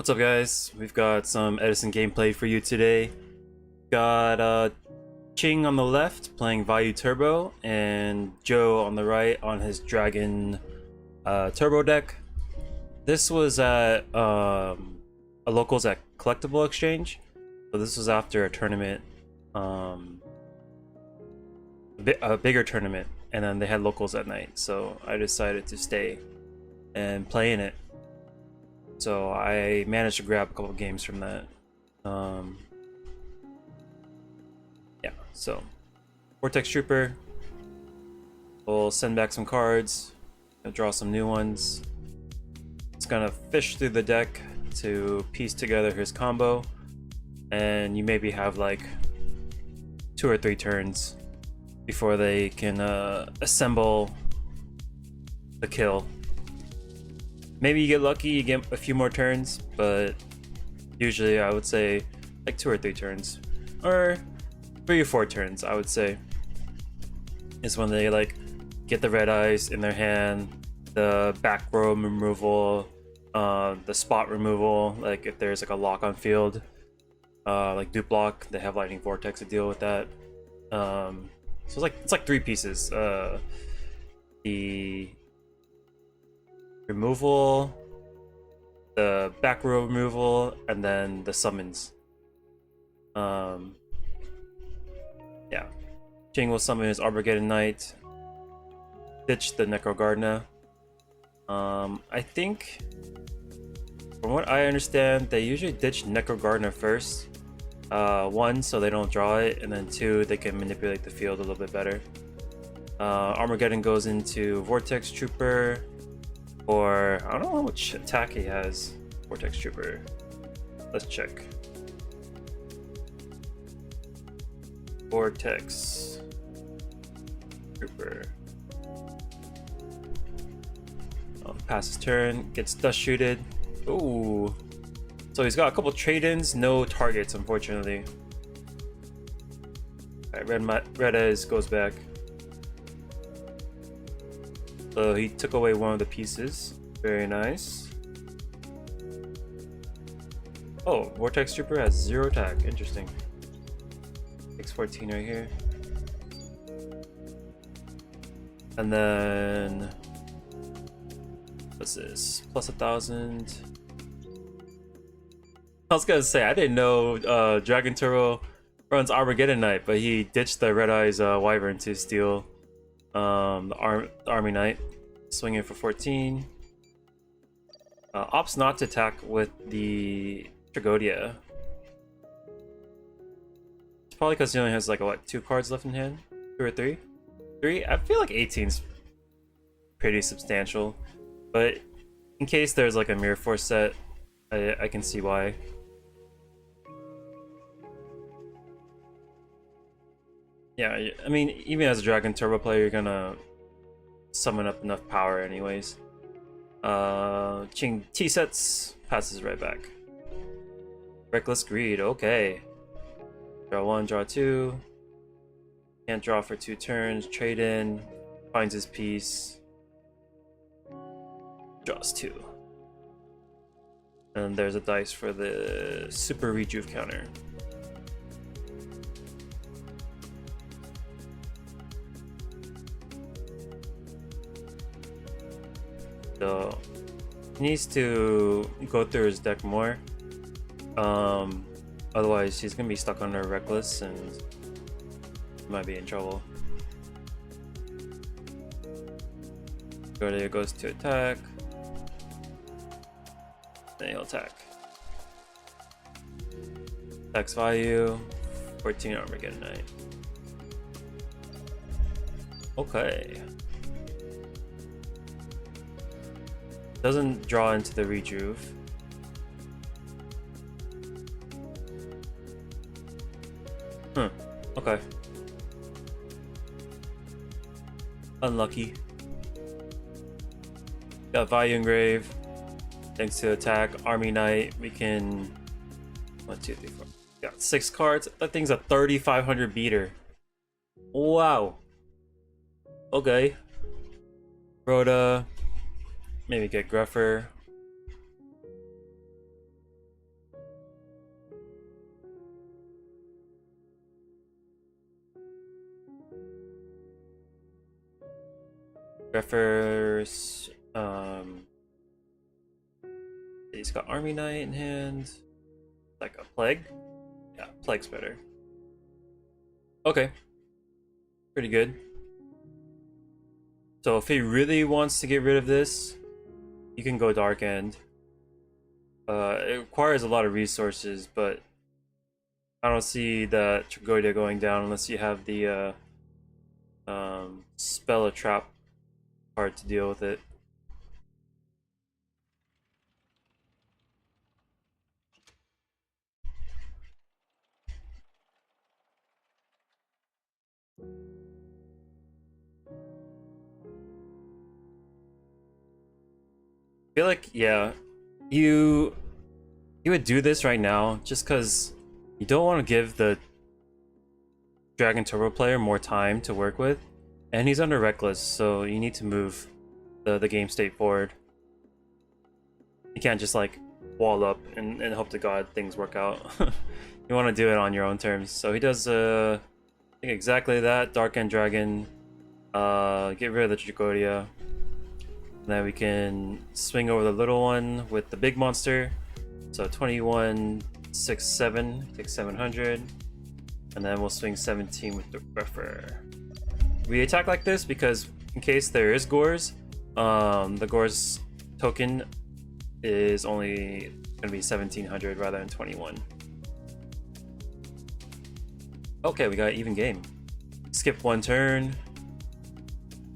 What's up, guys? We've got some Edison gameplay for you today. Got Ching on the left playing Vayu Turbo, and Joe on the right on his Dragon Turbo deck. This was at a locals at Collectible Exchange, so this was after a tournament, a bigger tournament, and then they had locals at night. So I decided to stay and play in it. So I managed to grab a couple of games from that. Yeah, so Vortex Trooper. We'll send back some cards, draw some new ones. It's gonna fish through the deck to piece together his combo, and you maybe have like 2 or 3 turns before they can assemble the kill. Maybe you get lucky, you get a few more turns, but usually I would say like 2 or 3 turns, or 3 or 4 turns, I would say, is when they like get the red eyes in their hand, the back row removal, the spot removal, like if there's like a lock on field, like dupe block, they have lightning vortex to deal with that. So it's like 3 pieces. The removal, the back row removal, and then the summons. Yeah. Ching will summon his Armageddon Knight, ditch the Necro Gardener. I think, from what I understand, they usually ditch Necro Gardener first. 1, so they don't draw it, and then 2, they can manipulate the field a little bit better. Armageddon goes into Vortex Trooper, or I don't know how much attack he has. Vortex Trooper. Let's check. Vortex Trooper. Oh, passes turn, gets dust shooted. Ooh. So he's got a couple trade-ins, no targets, unfortunately. Alright, Red Eyes goes back. So he took away one of the pieces. Very nice. Oh, Vortex Trooper has 0 attack. Interesting. Takes 14 right here. And then what's this? Plus 1,000. I was gonna say I didn't know Dragon Turbo runs Armageddon Knight, but he ditched the Red Eyes Wyvern to steal the Army Knight, swinging for 14. Opts not to attack with the Tragodia. It's probably because he only has like what, 2 cards left in hand, 2 or 3. 3. I feel like 18's pretty substantial, but in case there's like a Mirror Force set, I can see why. Yeah, I mean, even as a Dragon Turbo player, you're gonna summon up enough power anyways. Ching T-sets, passes right back. Reckless Greed, okay. Draw 1, draw 2. Can't draw for 2 turns, trade in, finds his piece. Draws 2. And there's a dice for the Super Rejuve counter. So he needs to go through his deck more. Otherwise he's gonna be stuck under Reckless and might be in trouble. There goes to attack. Then he'll attack. Attacks Vayu. 14 Armageddon Knight. Okay. Doesn't draw into the Rejuve. Okay. Unlucky. Got Vayu Engrave. Thanks to attack Army Knight, we can 1, 2, 3, 4. Got 6 cards. That thing's a 3,500 beater. Wow. Okay. Rhoda. Maybe get Gruffer. Refers, he's got Army Knight in hand. Like a Plague? Yeah, Plague's better. Okay. Pretty good. So if he really wants to get rid of this, you can go Dark End. It requires a lot of resources, but I don't see the Tragodia going down unless you have the Spell a Trap card to deal with it. I feel like, yeah, you would do this right now just because you don't want to give the Dragon Turbo player more time to work with, and he's under Reckless, so you need to move the game state forward. You can't just like wall up and hope to God things work out. You want to do it on your own terms. So he does I think exactly that. Dark End Dragon, get rid of the Tragodia. And then we can swing over the little one with the big monster. So 2167 takes 700. And then we'll swing 17 with the Refer. We attack like this because in case there is Gores, the Gores token is only going to be 1700 rather than 21. Okay, we got an even game. Skip one turn.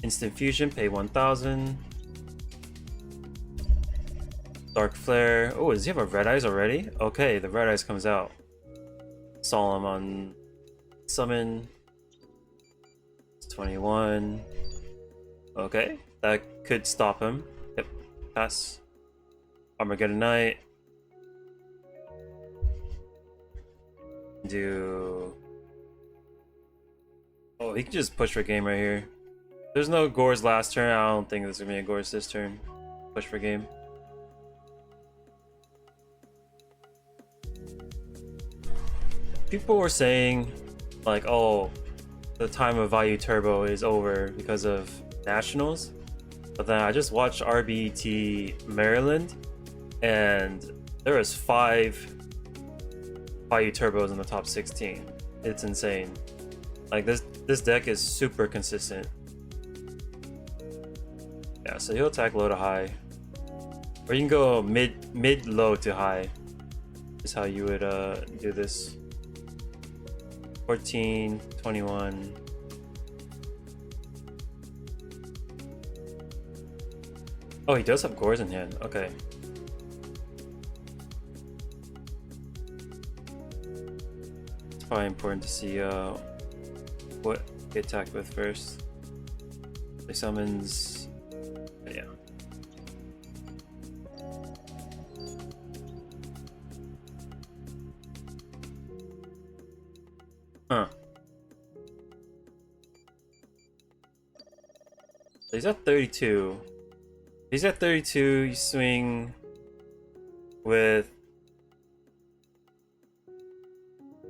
Instant Fusion, pay 1000. Dark Flare. Oh, does he have a Red Eyes already? Okay, the Red Eyes comes out. Solemn on summon. It's 21. Okay, that could stop him. Yep, pass. Armageddon Knight. Do. Oh, he can just push for game right here. There's no Gores last turn. I don't think there's gonna be a Gores this turn. Push for game. People were saying, like, oh, the time of Vayu Turbo is over because of Nationals. But then I just watched RBT Maryland, and there was 5 Vayu Turbos in the top 16. It's insane. Like, this deck is super consistent. Yeah, so he'll attack low to high. Or you can go mid low to high. Is how you would do this. 14, 21. Oh, he does have Gores in hand. Okay. It's probably important to see what he attacked with first. He summons. Yeah. Huh. So he's at 32. He's at 32, you swing with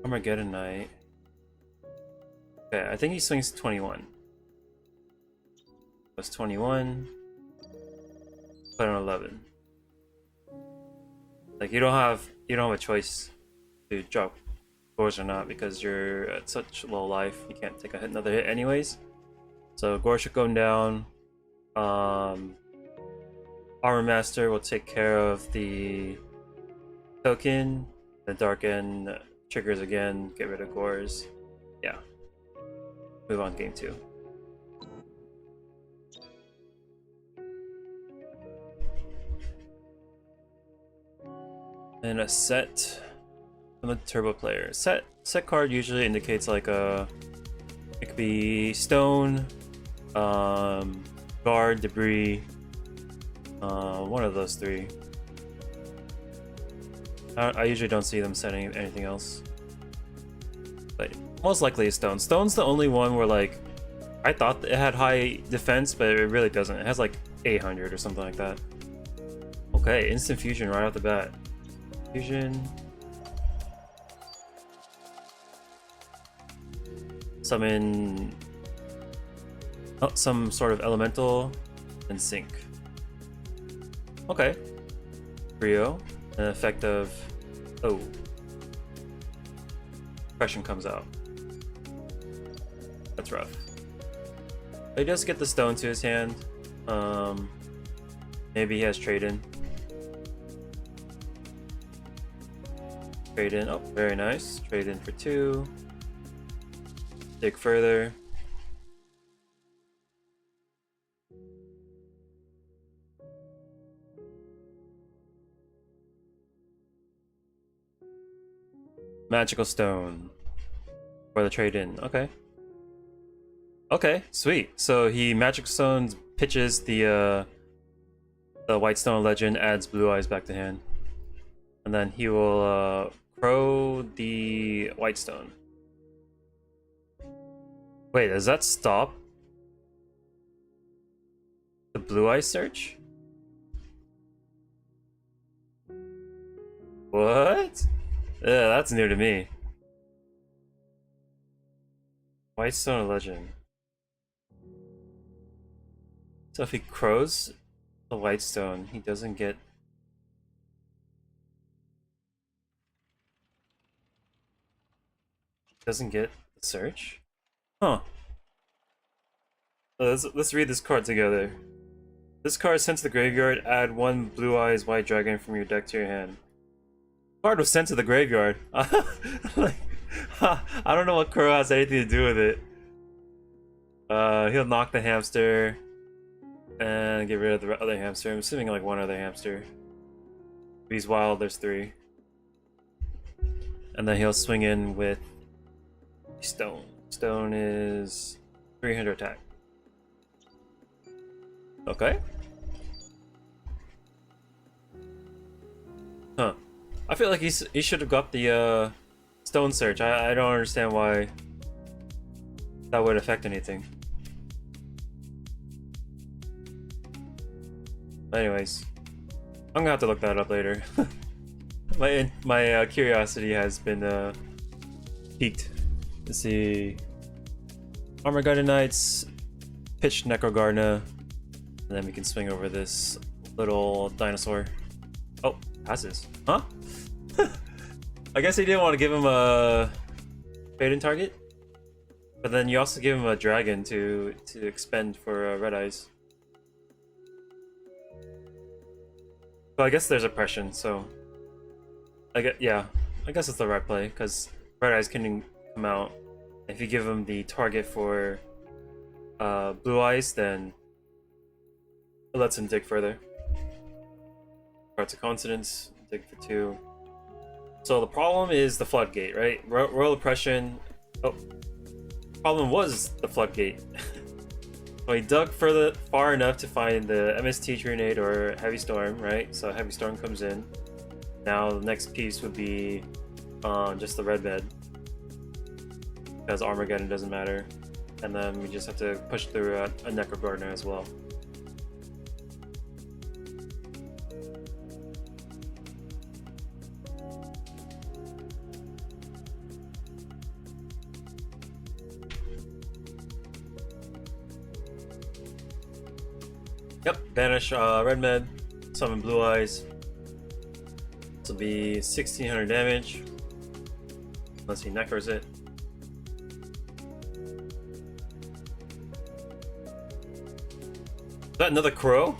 Armageddon Knight. Okay, I think he swings 21. That's 21. Put on 11. Like you don't have a choice to drop Gores or not because you're at such low life. You can't take another hit anyways. So Gores should go down. Armor Master will take care of the token. The Dark End triggers again. Get rid of Gores. Yeah. Move on game 2. And a set from the turbo player. Set card usually indicates like it could be stone, guard, debris, one of those 3. I usually don't see them setting anything else, but most likely a stone. Stone's the only one where like I thought it had high defense, but it really doesn't. It has like 800 or something like that. Okay, instant fusion right off the bat. Fusion. Summon Oh, some sort of elemental and sync. Okay. Rio, an effect of Depression comes out. That's rough. But he does get the stone to his hand. Maybe he has trade in. Trade in. Oh, very nice. Trade in for 2. Dig further. Magical stone for the trade in. Okay. Okay, sweet. So he magic stones, pitches the white stone legend, adds blue eyes back to hand, and then he will crow the white stone. Wait, does that stop the blue eye search? What? Yeah, that's new to me. White stone legend. So if he crows the white stone, he doesn't get... the search? Huh. Let's read this card together. This card sent to the graveyard, add 1 blue eyes white dragon from your deck to your hand. Card was sent to the graveyard. Like, I don't know what crow has anything to do with it. He'll knock the hamster and get rid of the other hamster. I'm assuming like 1 other hamster. If he's wild, there's 3. And then he'll swing in with stone. Stone is 300 attack. Okay. Huh. I feel like he should have got the stone search. I don't understand why that would affect anything. Anyways, I'm gonna have to look that up later. my curiosity has been piqued. Let's see. Armor Guided Knights, pitch Necrogardna, and then we can swing over this little dinosaur. Oh, passes. Huh? I guess they didn't want to give him a trade-in target, but then you also give him a dragon to expend for red eyes. So I guess there's oppression, so I guess it's the right play, because red eyes can come out. If you give him the target for blue eyes, then it lets him dig further. Parts of consonants, dig for 2. So the problem is the floodgate, right? Royal oppression. Oh, problem was the floodgate. So he dug far enough to find the MST Grenade or Heavy Storm, right? So Heavy Storm comes in. Now the next piece would be just the red bed, because Armageddon doesn't matter. And then we just have to push through a Necrogardner as well. Yep, banish red med, summon blue eyes. This will be 1600 damage. Unless he necros it. Is that another crow?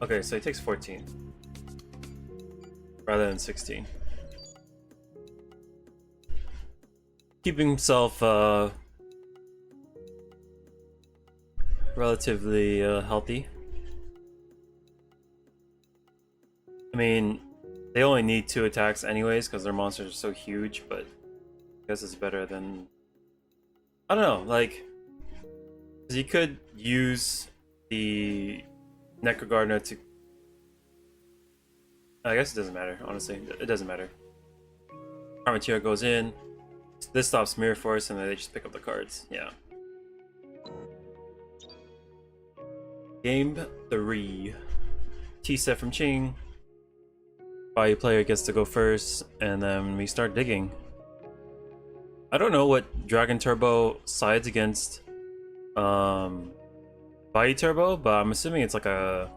Okay, so he takes 14 rather than 16. Keeping himself relatively healthy. I mean, they only need 2 attacks anyways because their monsters are so huge, but I guess it's better than... I don't know, like... Because you could use the Necrogardner to... I guess it doesn't matter, honestly. It doesn't matter. Armature goes in. This stops Mirror Force, and then they just pick up the cards. Yeah. Game 3. T-set from Ching. Vayu player gets to go first, and then we start digging. I don't know what Dragon Turbo sides against Vayu Turbo, but I'm assuming it's like a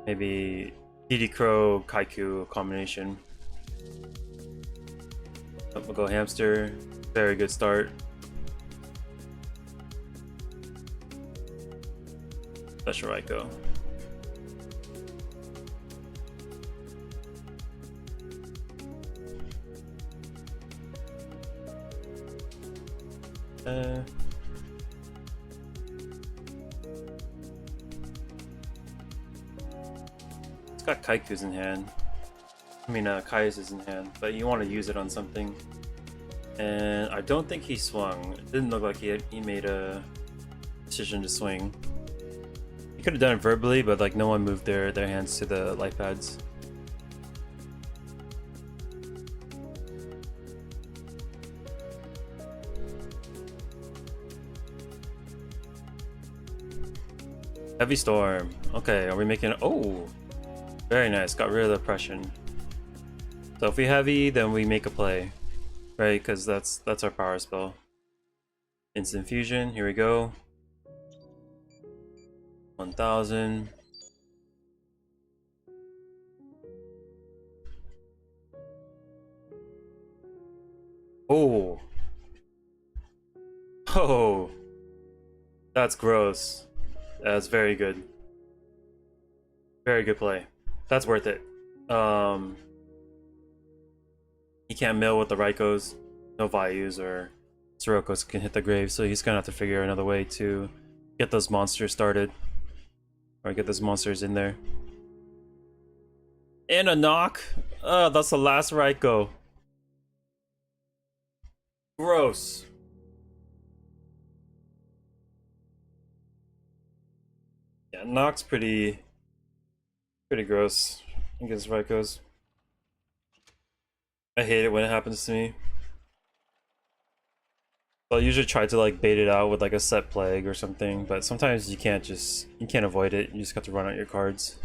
maybe DD Crow Kaiku combination. We'll go Hamster. Very good start. Special Raikou. It's got Kaiku's in hand. I mean, Kai's in hand, but you want to use it on something. And I don't think he swung. It didn't look like he made a decision to swing. He could have done it verbally, but like no one moved their hands to the life pads. Heavy Storm. Okay, are we making... Oh! Very nice, got rid of the oppression. So if we heavy, then we make a play. Right, because that's our power spell. Instant Fusion, here we go. 1000. Oh! Oh! That's gross. That's very good. Very good play. That's worth it. He can't mill with the Raikous. No Vayus or Sirocco's can hit the grave, so he's gonna have to figure another way to get those monsters started. Or get those monsters in there. And a knock! Oh, that's the last Raikou. Gross. Yeah, knock's pretty gross against Raikous. I hate it when it happens to me. I'll usually try to like bait it out with like a set plague or something, but sometimes you can't avoid it. You just have to run out your cards.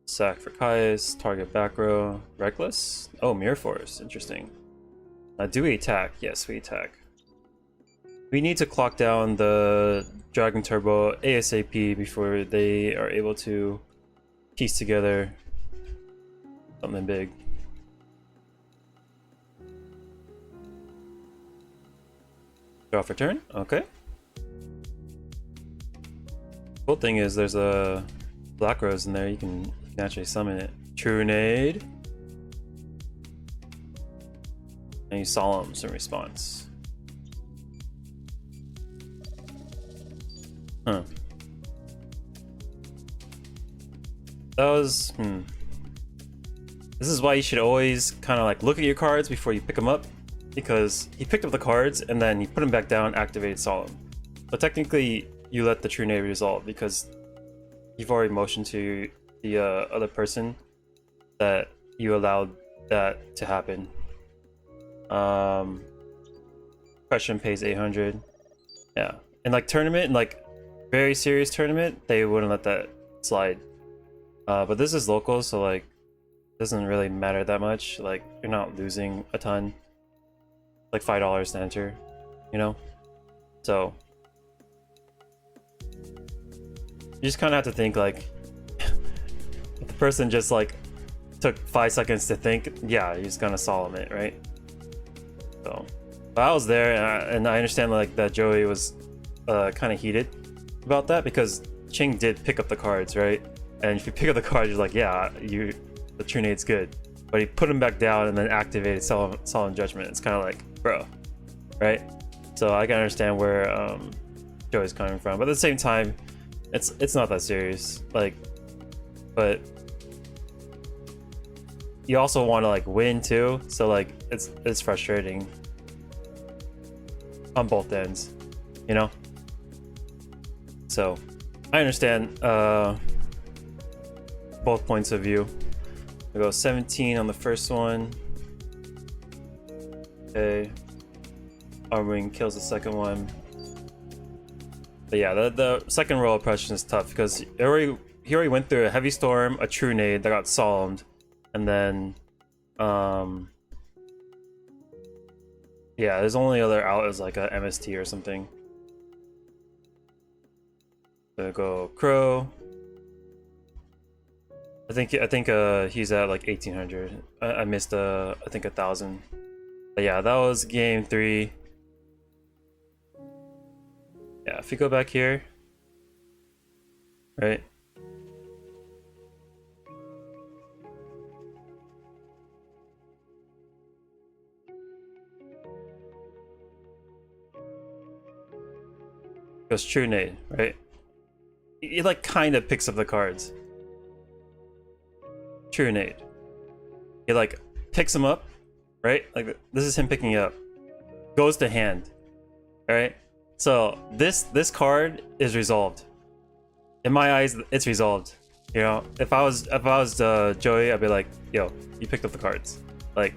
Sack for Kai's, target back row, reckless. Oh, Mirror Force, interesting. Do we attack? Yes, we attack. We need to clock down the Dragon Turbo ASAP before they are able to piece together something big. Draw for turn? Okay. Cool thing is there's a Black Rose in there, you can actually summon it. Trunade. And you Solemns in response. Huh. That was... This is why you should always kind of like look at your cards before you pick them up, because he picked up the cards and then he put them back down, activated Solemn. But technically, you let the Trunade resolve because you've already motioned to the other person that you allowed that to happen. Question pays 800. Yeah, in like tournament, in like very serious tournament, they wouldn't let that slide. But this is local, so like doesn't really matter that much. Like you're not losing a ton. Like $5 to enter, you know. So you just kind of have to think like if the person just like took 5 seconds to think, yeah, he's gonna Solemn it, right? So, but I was there, and I understand like that Joey was kind of heated about that because Ching did pick up the cards, right? And if you pick up the cards, you're like, yeah, the Trunade's good. But he put him back down and then activated Solemn Judgment. It's kind of like, bro, right? So I can understand where Joey's coming from, but at the same time, it's not that serious. Like, but you also want to like win too, so like it's frustrating on both ends, you know. So I understand both points of view. I go 17 on the first one. Okay. Armwing kills the second one. But yeah, the second roll oppression is tough because he already went through a heavy storm, a true nade that got solemned, and then yeah, there's only other out is like a MST or something. Gonna go Crow. I think he's at like 1800. I missed I think 1,000. But yeah, that was game 3. Yeah, if you go back here, right? Goes true nade, right? He like kind of picks up the cards. True nade. He like picks them up, right? Like this is him picking it up. Goes to hand, right? So this card is resolved. In my eyes, it's resolved. You know, if I was Joey, I'd be like, yo, you picked up the cards. Like,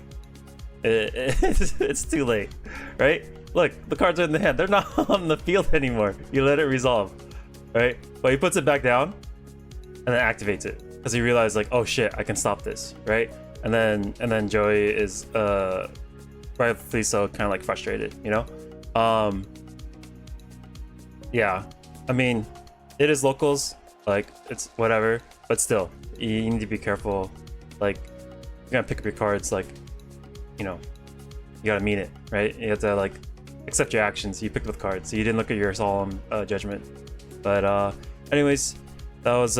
it's too late, right? Look, the cards are in the hand. They're not on the field anymore. You let it resolve, right? But he puts it back down and then activates it because he realized like, oh shit, I can stop this, right? And then Joey is rightfully so kind of like frustrated, you know? Yeah, I mean, it is locals, like it's whatever, but still, you need to be careful. Like, you're gonna pick up your cards, like, you know, you gotta mean it, right? You have to like accept your actions. You picked up the cards, so you didn't look at your solemn judgment. But anyways, that was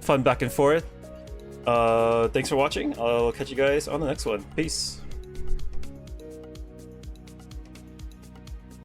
fun back and forth. Thanks for watching. I'll catch you guys on the next one. Peace.